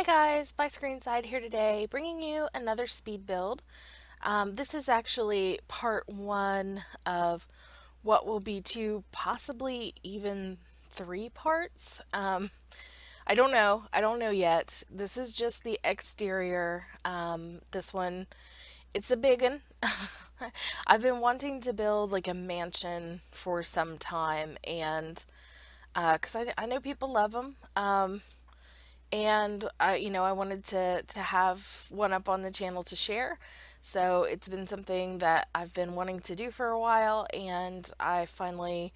Hey guys, byscreenside here today, bringing you another speed build. This is actually part one of what will be two, possibly even three parts. I don't know. I don't know yet. This is just the exterior. This one, it's a big one. I've been wanting to build like a mansion for some time, and because I know people love them. And I wanted to have one up on the channel to share. So it's been something that I've been wanting to do for a while, and I finally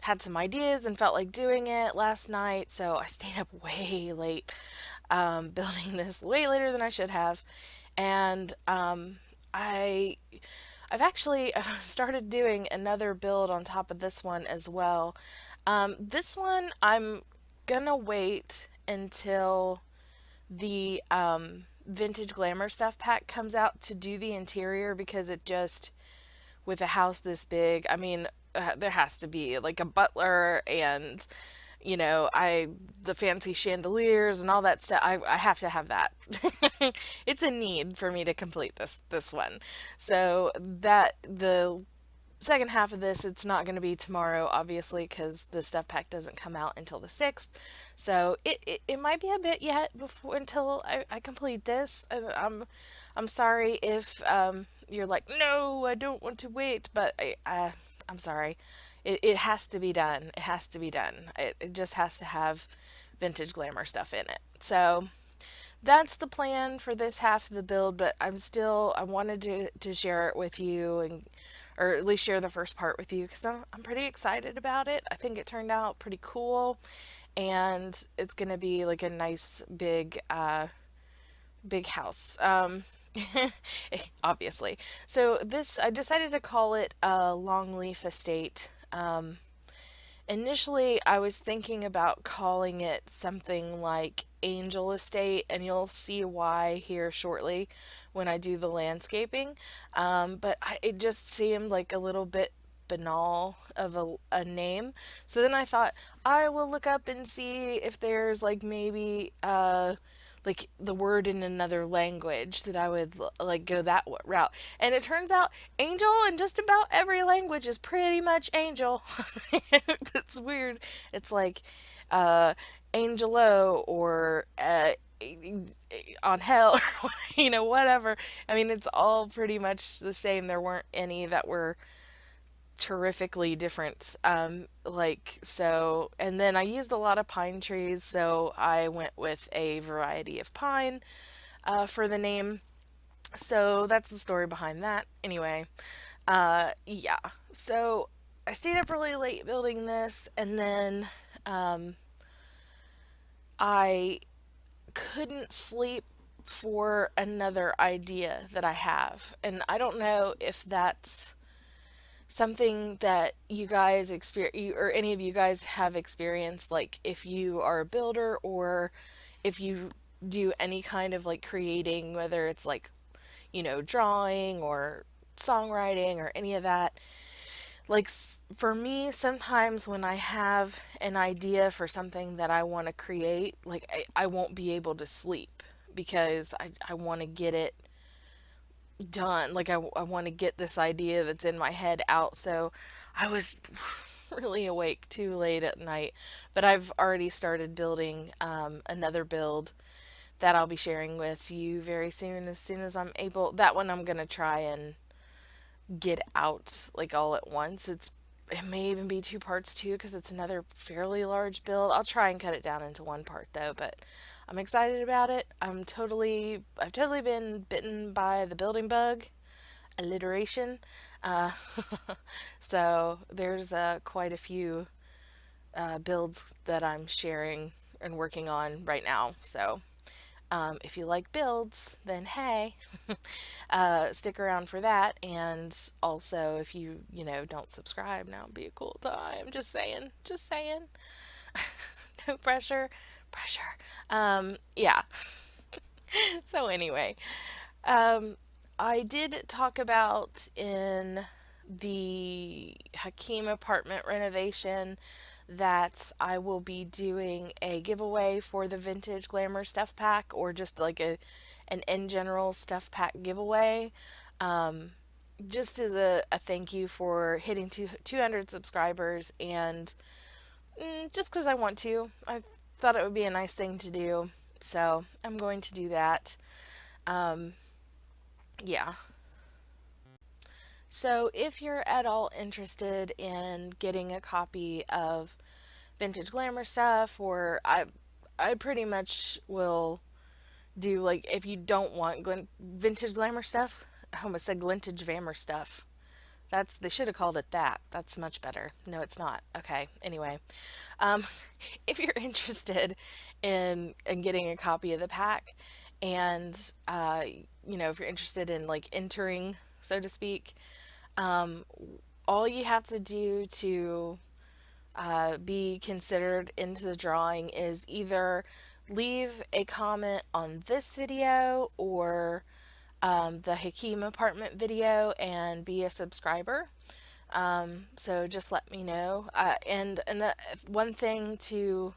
had some ideas and felt like doing it last night. So I stayed up way late, building this way later than I should have, and I I've actually started doing another build on top of this one as well. This one I'm gonna wait until the vintage glamour stuff pack comes out to do the interior, because it just, with a house this big, I mean, there has to be like a butler and the fancy chandeliers and all that stuff. I have to have that. It's a need for me to complete this one. So that the second half of this, it's not going to be tomorrow, obviously, because the stuff pack doesn't come out until the 6th. So it might be a bit yet before until I complete this. And I'm sorry if you're like, no, I don't want to wait, but I'm sorry. It has to be done. It has to be done. It just has to have vintage glamour stuff in it. So that's the plan for this half of the build, but I wanted to share it with you, and or at least share the first part with you, because I'm pretty excited about it. I think it turned out pretty cool, and it's gonna be like a nice big house. Obviously. So this, I decided to call it a Longleaf Estate. Initially, I was thinking about calling it something like Angel Estate, and you'll see why here shortly when I do the landscaping. It just seemed like a little bit banal of a name. So then I thought I will look up and see if there's like maybe like the word in another language that I would like go that route. And it turns out angel in just about every language is pretty much angel. It's weird. It's like uh angelo or on hell, or whatever. I mean, it's all pretty much the same. There weren't any that were terrifically different. So, and then I used a lot of pine trees, so I went with a variety of pine for the name. So that's the story behind that. Anyway, yeah. So I stayed up really late building this, and then I couldn't sleep for another idea that I have. And I don't know if that's something that you guys experience, or any of you guys have experienced, like if you are a builder, or if you do any kind of like creating, whether it's like drawing or songwriting or any of that. Like for me, sometimes when I have an idea for something that I want to create, like I won't be able to sleep, because I want to get it done. Like I want to get this idea that's in my head out. So I was really awake too late at night, but I've already started building another build that I'll be sharing with you very soon, as soon as I'm able. That one I'm gonna try and get out like all at once. It may even be two parts too, because it's another fairly large build. I'll try and cut it down into one part though, but I'm excited about it. I've totally been bitten by the building bug, alliteration. Uh, so there's quite a few builds that I'm sharing and working on right now. So if you like builds, then hey, stick around for that. And also, if you don't subscribe, now would be a cool time. Just saying, just saying. No pressure, pressure. Yeah. So anyway, I did talk about in the Hakeem apartment renovation that I will be doing a giveaway for the Vintage Glamour Stuff Pack, or just like an in general stuff pack giveaway. Um, just as a thank you for hitting 200 subscribers, and just because I want to. I thought it would be a nice thing to do. So I'm going to do that. Um, yeah. So if you're at all interested in getting a copy of Vintage Glamour Stuff, or I pretty much will do, like, if you don't want Vintage Glamour Stuff, I almost said Glintage Vammer Stuff. They should have called it that. That's much better. No, it's not. Okay. Anyway, um, if you're interested in getting a copy of the pack, and if you're interested in like entering, so to speak, um, all you have to do to be considered into the drawing is either leave a comment on this video or the Hakeem apartment video and be a subscriber. So just let me know. And the one thing to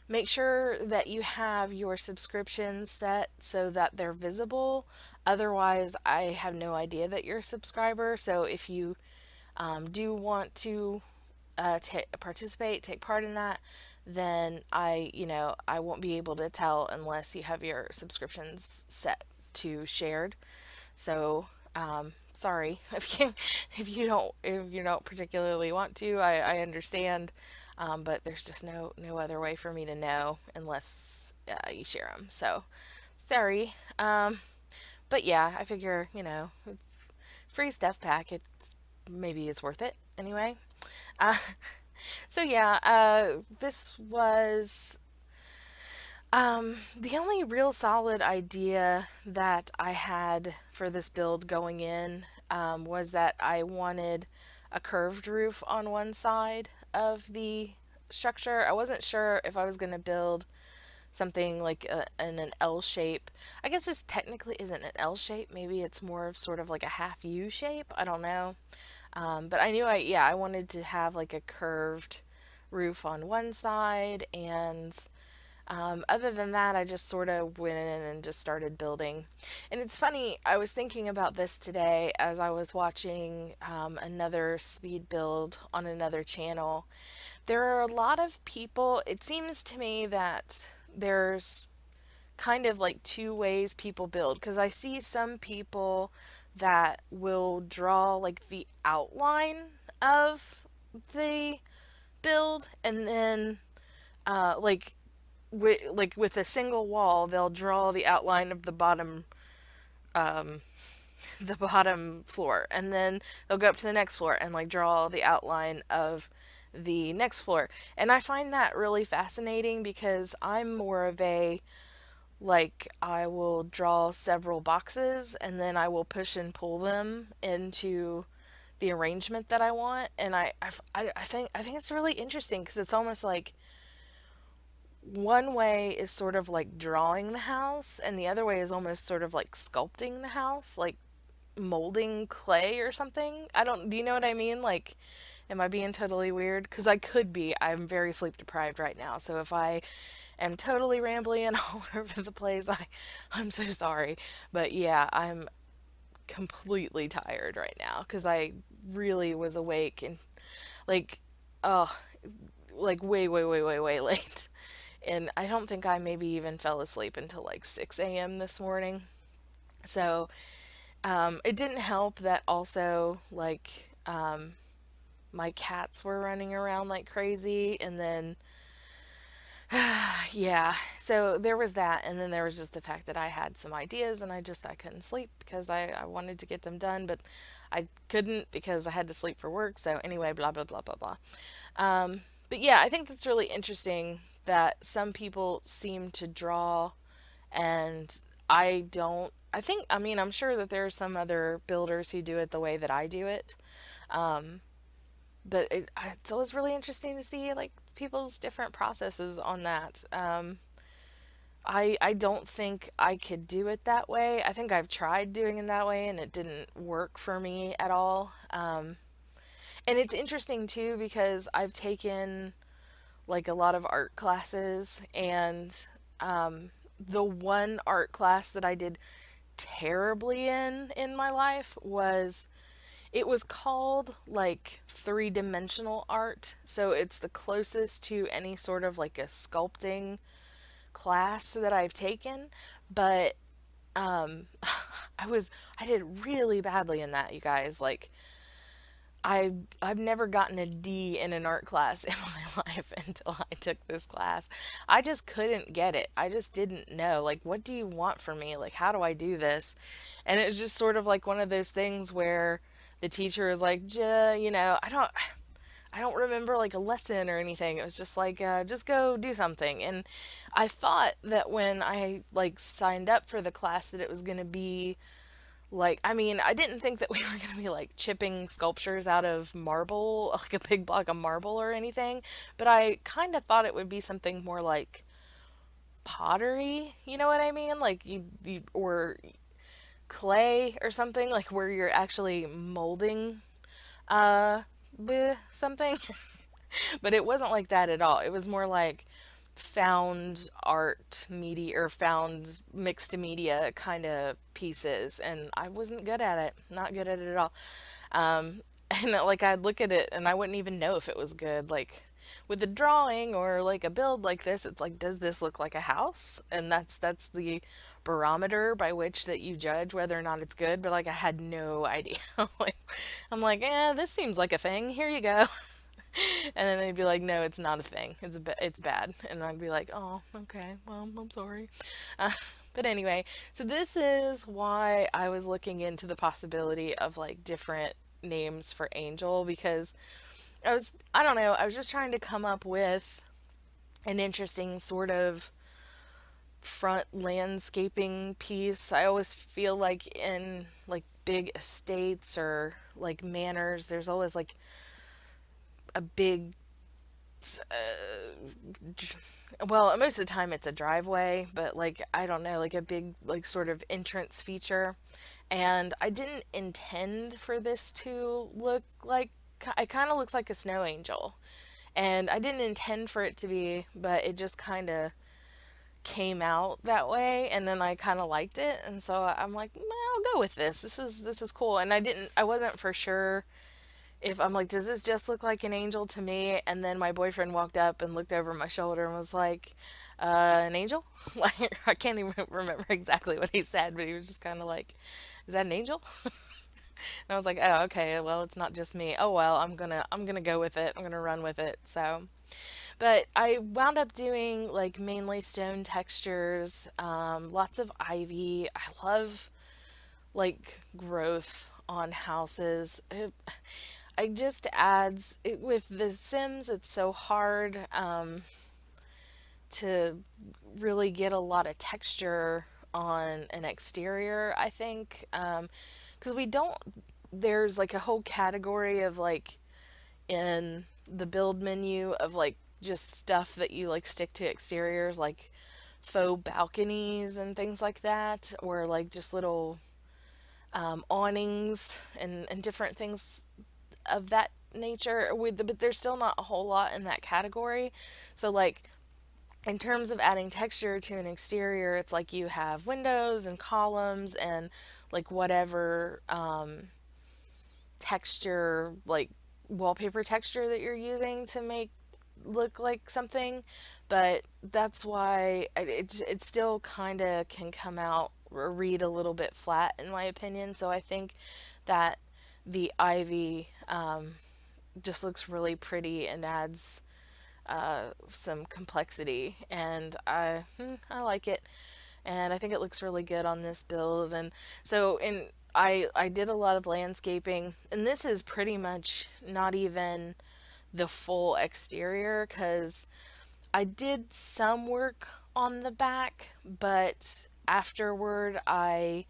make sure that you have your subscriptions set so that they're visible. Otherwise, I have no idea that you're a subscriber. So if you do want to participate, take part in that, then I won't be able to tell unless you have your subscriptions set to shared. So, sorry if you don't particularly want to. I understand, but there's just no other way for me to know unless you share them. So, sorry. But yeah, I figure free stuff pack. It maybe is worth it anyway. Uh, so yeah, this was the only real solid idea that I had for this build going in, was that I wanted a curved roof on one side of the structure. I wasn't sure if I was going to build something like in an L shape. I guess this technically isn't an L shape. Maybe it's more of sort of like a half U shape. I don't know. But I knew I wanted to have like a curved roof on one side, and other than that, I just sort of went in and just started building. And it's funny, I was thinking about this today as I was watching another speed build on another channel. There are a lot of people, it seems to me that there's kind of like two ways people build, because I see some people that will draw like the outline of the build, and then with a single wall, they'll draw the outline of um, the bottom floor, and then they'll go up to the next floor and like draw the outline of the next floor. And I find that really fascinating because I'm more of a, like, I will draw several boxes and then I will push and pull them into the arrangement that I want. And I think it's really interesting because it's almost like one way is sort of like drawing the house, and the other way is almost sort of like sculpting the house, like molding clay or something. I don't, do you know what I mean? Like, am I being totally weird? Because I could be. I'm very sleep deprived right now. So if I am totally rambling all over the place, I'm so sorry. But yeah, I'm completely tired right now because I really was awake and like, oh, like way, way, way, way, way late. And I don't think I maybe even fell asleep until like 6 a.m. this morning. So it didn't help that also, like, my cats were running around like crazy. And then, yeah, so there was that. And then there was just the fact that I had some ideas and I couldn't sleep because I wanted to get them done, but I couldn't because I had to sleep for work. So anyway, blah, blah, blah, blah, blah. But yeah, I think that's really interesting that some people seem to draw and I don't. I'm sure that there are some other builders who do it the way that I do it. Um, but it's always really interesting to see like people's different processes on that. I don't think I could do it that way. I think I've tried doing it that way and it didn't work for me at all. And it's interesting too because I've taken like a lot of art classes, and the one art class that I did terribly in my life was, it was called like three-dimensional art. So it's the closest to any sort of like a sculpting class that I've taken, but I did really badly in that, you guys. Like I've never gotten a D in an art class in my life until I took this class. I just couldn't get it. I just didn't know. Like, what do you want from me? Like, how do I do this? And it was just sort of like one of those things where the teacher was like, I don't remember like a lesson or anything. It was just like, just go do something. And I thought that when I like signed up for the class that it was going to be like, I mean, I didn't think that we were going to be like chipping sculptures out of marble, like a big block of marble or anything, but I kind of thought it would be something more like pottery, you know what I mean? Like you or clay or something, like where you're actually molding uh something. But it wasn't like that at all. It was more like found art media or found mixed media kind of pieces, and I wasn't good at it. Not good at it at all. And like I'd look at it and I wouldn't even know if it was good. Like with a drawing or like a build like this, it's like, does this look like a house? And that's the barometer by which that you judge whether or not it's good. But like I had no idea. Like I'm like, this seems like a thing. Here you go. And then they'd be like, no, it's not a thing. It's bad. And I'd be like, oh, okay, well, I'm sorry. Uh, but anyway, so this is why I was looking into the possibility of like different names for Angel, because I don't know, I was just trying to come up with an interesting sort of front landscaping piece. I always feel like in like big estates or like manors, there's always like a big, well, most of the time it's a driveway, but like I don't know, like a big like sort of entrance feature. And I didn't intend for this to look like, it kind of looks like a snow angel. And I didn't intend for it to be, but it just kind of came out that way, and then I kind of liked it, and so I'm like, "Nah, I'll go with this. This is cool." And I wasn't for sure if I'm like, does this just look like an angel to me? And then my boyfriend walked up and looked over my shoulder and was like, an angel? Like, I can't even remember exactly what he said, but he was just kind of like, is that an angel? And I was like, oh, okay, well, it's not just me. Oh, well, I'm gonna go with it. I'm gonna run with it. So, but I wound up doing like mainly stone textures, lots of ivy. I love like growth on houses. It just adds it with the Sims. It's so hard to really get a lot of texture on an exterior, I think, because we don't. There's like a whole category of like in the build menu of like just stuff that you like stick to exteriors, like faux balconies and things like that, or like just little awnings and different things of that nature. But there's still not a whole lot in that category. So like in terms of adding texture to an exterior, it's like you have windows and columns and like whatever texture, like wallpaper texture that you're using to make look like something. But that's why it still kind of can come out or read a little bit flat in my opinion. So I think that the ivy just looks really pretty and adds some complexity, and I like it, and I think it looks really good on this build. And so in I did a lot of landscaping, and this is pretty much not even the full exterior because I did some work on the back, but afterward I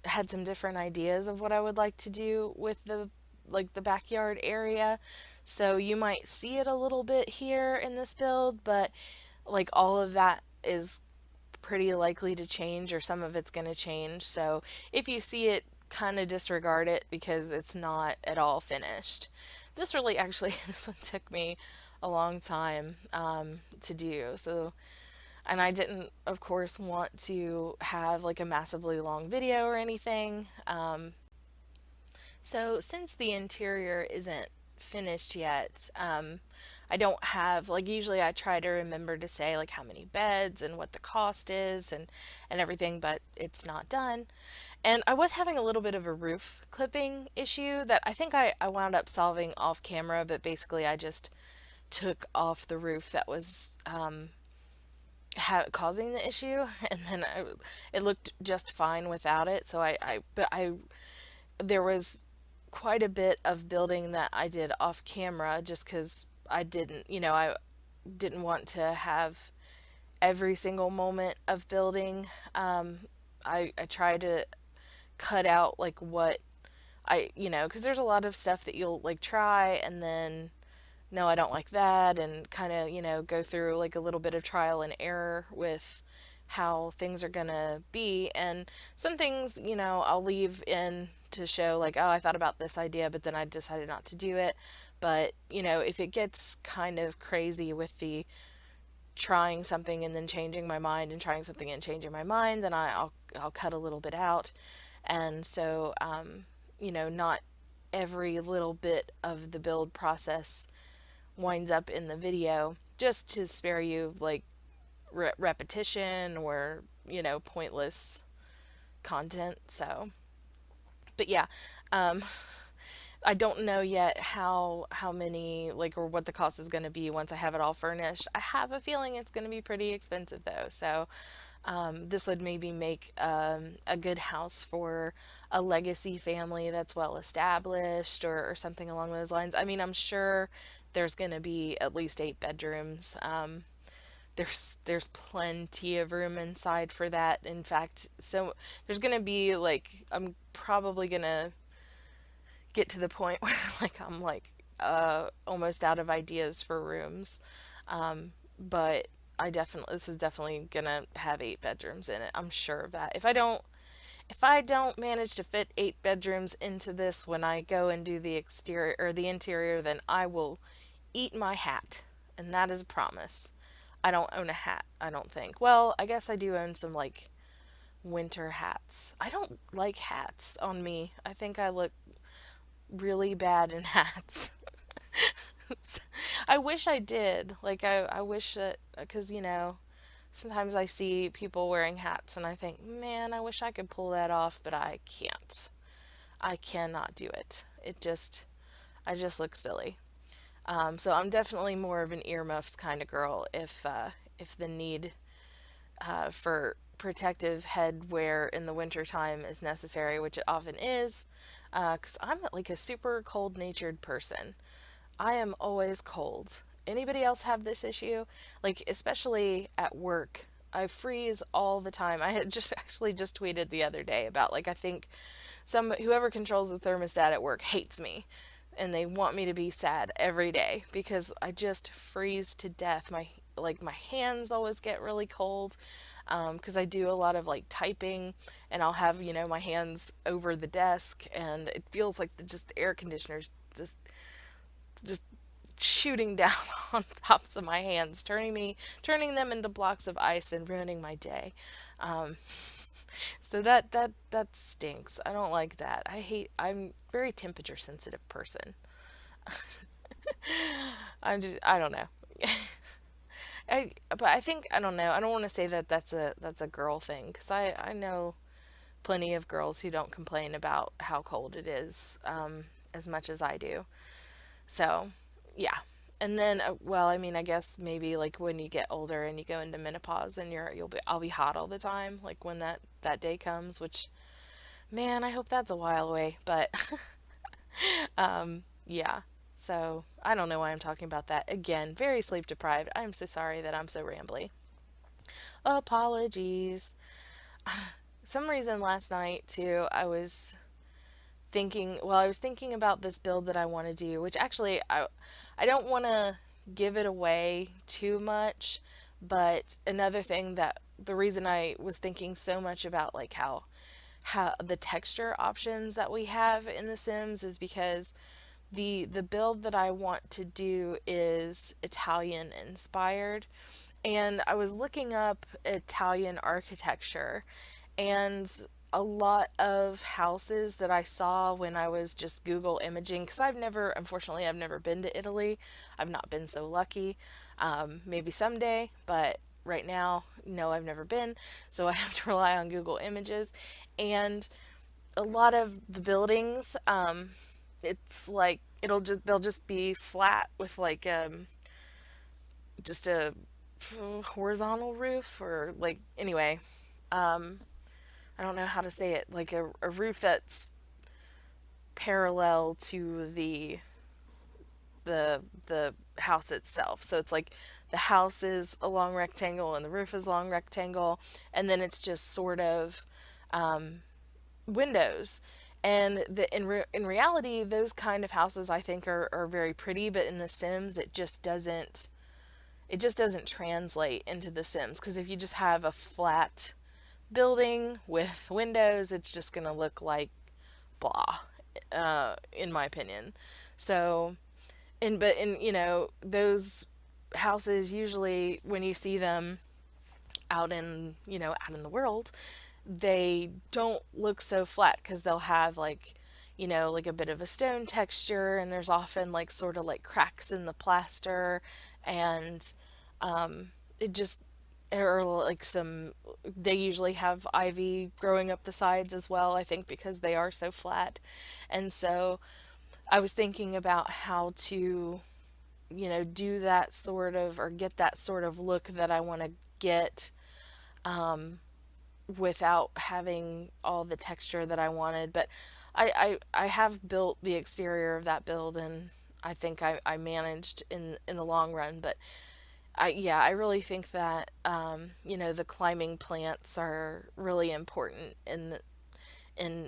had some different ideas of what I would like to do with the like the backyard area. So you might see it a little bit here in this build, but like all of that is pretty likely to change, or some of it's going to change. So if you see it, kind of disregard it because it's not at all finished. this really actually this one took me a long time to do. So, and I didn't, of course, want to have like a massively long video or anything. So, since the interior isn't finished yet, I don't have like usually I try to remember to say like how many beds and what the cost is and everything, but it's not done. And I was having a little bit of a roof clipping issue that I think I wound up solving off camera, but basically I just took off the roof that was causing the issue, and then it looked just fine without it. So but there was quite a bit of building that I did off camera just because I didn't, I didn't want to have every single moment of building. I try to cut out like what because there's a lot of stuff that you'll like try and then no, I don't like that, and kind of, go through like a little bit of trial and error with how things are gonna be. And some things, I'll leave in to show, like, oh, I thought about this idea, but then I decided not to do it. But, if it gets kind of crazy with the trying something and then changing my mind and trying something and changing my mind, then I'll cut a little bit out. And so, not every little bit of the build process winds up in the video just to spare you like repetition or pointless content. So but yeah, um I don't know yet how many like or what the cost is going to be once I have it all furnished. I have a feeling it's going to be pretty expensive though. So this would maybe make a good house for a legacy family that's well established, or something along those lines. I mean, I'm sure there's going to be at least 8 bedrooms. There's plenty of room inside for that. In fact, so there's going to be like I'm probably going to get to the point where like I'm like almost out of ideas for rooms. But this is definitely gonna have 8 bedrooms in it. I'm sure of that. If I don't manage to fit 8 bedrooms into this when I go and do the exterior or the interior, then I will eat my hat. And that is a promise. I don't own a hat, I don't think. Well, I guess I do own some like winter hats. I don't like hats on me. I think I look really bad in hats. I wish I did. Like, I wish that, because, sometimes I see people wearing hats and I think, man, I wish I could pull that off, but I can't. I cannot do it. I just look silly. So I'm definitely more of an earmuffs kind of girl if the need for protective headwear in the wintertime is necessary, which it often is, because I'm like a super cold natured person. I am always cold. Anybody else have this issue? Like, especially at work, I freeze all the time. I had just actually just tweeted the other day about like I think whoever controls the thermostat at work hates me and they want me to be sad every day because I just freeze to death. My hands always get really cold because I do a lot of like typing and I'll have my hands over the desk and it feels like the air conditioners just shooting down on tops of my hands, turning them into blocks of ice and ruining my day. Um, so that stinks. I don't like that. I'm a very temperature sensitive person. I don't know. But I think I don't know. I don't want to say that that's a girl thing because I know plenty of girls who don't complain about how cold it is as much as I do. So, yeah. And then, well, I mean, I guess maybe like when you get older and you go into menopause and I'll be hot all the time, like when that day comes, which, man, I hope that's a while away. But, yeah. So I don't know why I'm talking about that. Again, very sleep deprived. I'm so sorry that I'm so rambly. Apologies. Some reason last night too, I was thinking about this build that I want to do, which actually I don't want to give it away too much, but another thing that the reason I was thinking so much about like how the texture options that we have in The Sims is because the build that I want to do is Italian inspired. And I was looking up Italian architecture, and a lot of houses that I saw when I was just Google imaging, because unfortunately, I've never been to Italy. I've not been so lucky. Maybe someday, but right now, no, I've never been. So I have to rely on Google Images. And a lot of the buildings, it's like they'll just be flat with like just a horizontal roof, or like, anyway, I don't know how to say it, like a roof that's parallel to the house itself. So it's like the house is a long rectangle and the roof is a long rectangle, and then it's just sort of windows. And in reality, those kind of houses I think are very pretty, but in The Sims, it just doesn't translate into The Sims, because if you just have a flat building with windows, it's just gonna look like blah, in my opinion. So, but in those houses, usually when you see them out in the world, they don't look so flat, because they'll have like like a bit of a stone texture, and there's often like sort of like cracks in the plaster, and it just or like some they usually have ivy growing up the sides as well, I think, because they are so flat. And so I was thinking about how to do that sort of, or get that sort of look that I want to get, without having all the texture that I wanted. But I have built the exterior of that build, and I think I managed in the long run. But I really think that the climbing plants are really important in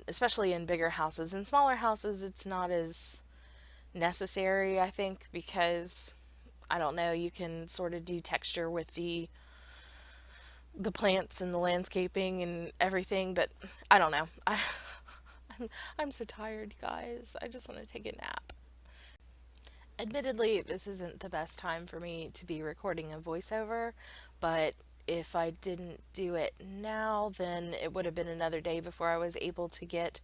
especially in bigger houses. In smaller houses, it's not as necessary, I think, because I don't know, you can sort of do texture with the plants and the landscaping and everything. But I don't know. I'm so tired, you guys. I just want to take a nap. Admittedly, this isn't the best time for me to be recording a voiceover, but if I didn't do it now, then it would have been another day before I was able to get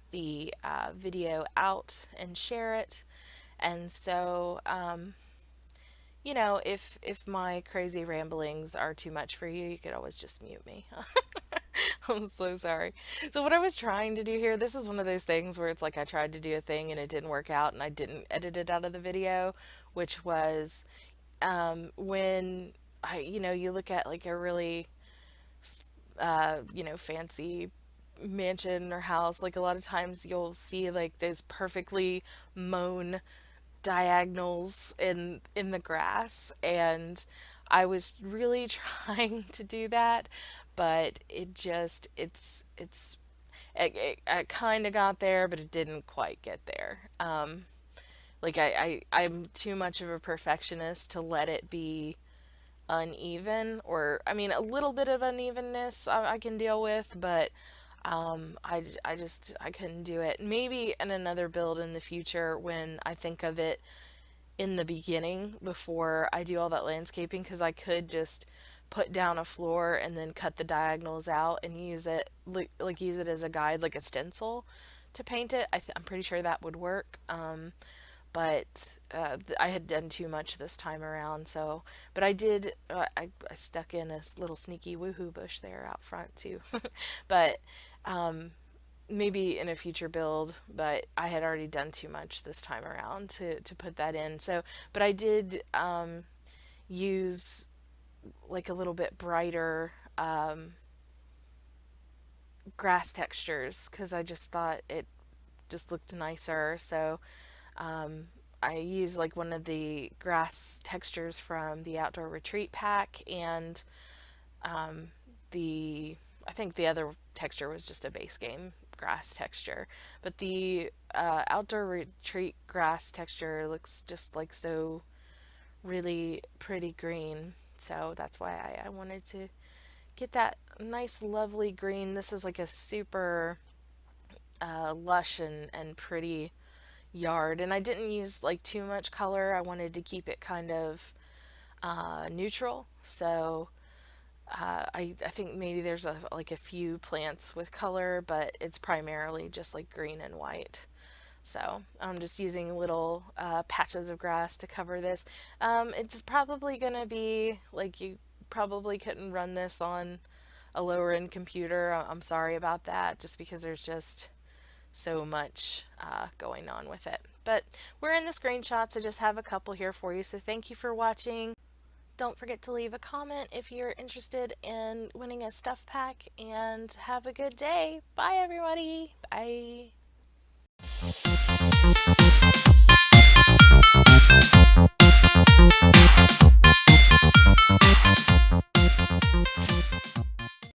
the video out and share it. And so, if my crazy ramblings are too much for you, you could always just mute me. I'm so sorry. So what I was trying to do here, this is one of those things where it's like I tried to do a thing and it didn't work out, and I didn't edit it out of the video, which was when you look at like a really fancy mansion or house, like a lot of times you'll see like those perfectly mown diagonals in the grass, and I was really trying to do that, but it kind of got there, but it didn't quite get there. Like I'm too much of a perfectionist to let it be uneven, or I mean, a little bit of unevenness I can deal with, but I couldn't do it. Maybe in another build in the future, when I think of it in the beginning before I do all that landscaping, because I could just put down a floor and then cut the diagonals out and use it like use it as a guide, like a stencil, to paint it. I'm pretty sure that would work. But I had done too much this time around. So, but I did. I stuck in a little sneaky woohoo bush there out front too. But maybe in a future build. But I had already done too much this time around to put that in. So, but I did use like a little bit brighter grass textures, because I just thought it just looked nicer. So Um, I use like one of the grass textures from the outdoor retreat pack, and um, the I think the other texture was just a base game grass texture, but the outdoor retreat grass texture looks just like so really pretty green. So that's why I wanted to get that nice, lovely green. This is like a super lush and pretty yard. And I didn't use like too much color. I wanted to keep it kind of neutral. So I think maybe there's like a few plants with color, but it's primarily just like green and white. So I'm just using little patches of grass to cover this. It's probably gonna be like you probably couldn't run this on a lower end computer. I'm sorry about that, just because there's just so much going on with it. But we're in the screenshots. I just have a couple here for you. So thank you for watching. Don't forget to leave a comment if you're interested in winning a stuff pack, and have a good day. Bye, everybody. Bye.